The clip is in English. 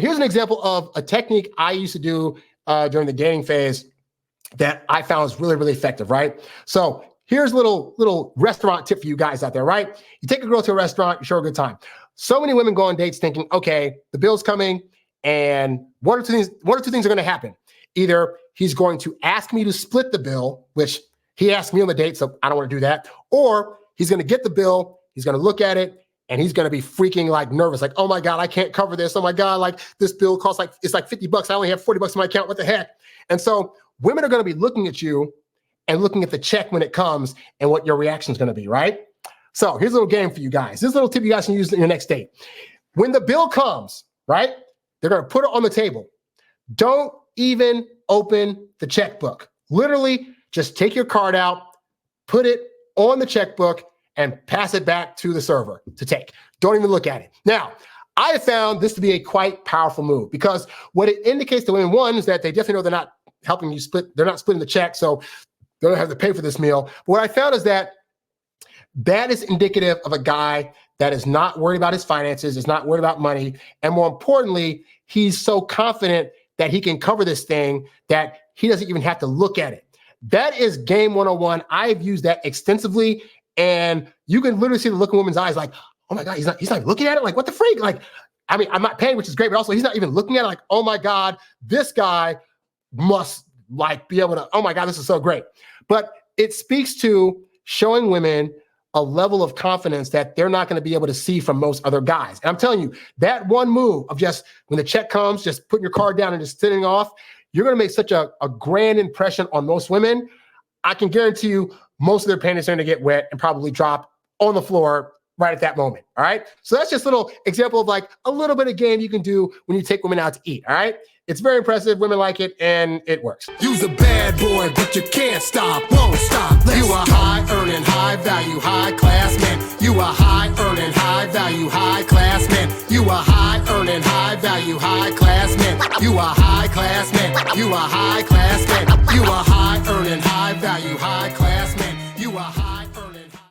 Here's an example of a technique I used to do during the dating phase that I found was really, really effective, right? So here's a little restaurant tip for you guys out there, right? You take a girl to a restaurant, you show her a good time. So many women go on dates thinking, okay, the bill's coming, and one or two things are going to happen. Either he's going to ask me to split the bill, which he asked me on the date, so I don't want to do that, or he's going to get the bill, he's going to look at it, and he's going to be freaking like nervous, like, oh my God, I can't cover this. Oh my God, like this bill costs it's like $50. I only have $40 in my account. What the heck? And so women are going to be looking at you and looking at the check when it comes and what your reaction is going to be, right? So here's a little game for you guys. This little tip you guys can use in your next date. When the bill comes, right, they're going to put it on the table. Don't even open the checkbook. Literally, just take your card out, put it on the checkbook, and pass it back to the server to take. Don't even look at it. Now, I have found this to be a quite powerful move because what it indicates to women, one, is that they definitely know they're not helping you split, they're not splitting the check, so they don't have to pay for this meal. But what I found is that is indicative of a guy that is not worried about his finances, is not worried about money, and more importantly, he's so confident that he can cover this thing that he doesn't even have to look at it. That is game 101. I've used that extensively, and you can literally see the look in women's eyes like, oh my God, he's not looking at it? Like, what the freak? Like, I mean, I'm not paying, which is great, but also he's not even looking at it like, oh my God, this guy must like be able to, oh my God, this is so great. But it speaks to showing women a level of confidence that they're not going to be able to see from most other guys. And I'm telling you, that one move of just when the check comes, just putting your card down and just sitting off, you're going to make such a grand impression on most women. I can guarantee you most of their panties are going to get wet and probably drop on the floor right at that moment. All right. So that's just a little example of like a little bit of game you can do when you take women out to eat. All right. It's very impressive. Women like it and it works. You's a bad boy, but you can't stop, won't stop. You a high earning, high value, high class man. You a high earning, high value, high class man. You a high earning, high value, high class man. You a high class man. You a high class man. You a high earning, high value, high class man. You a high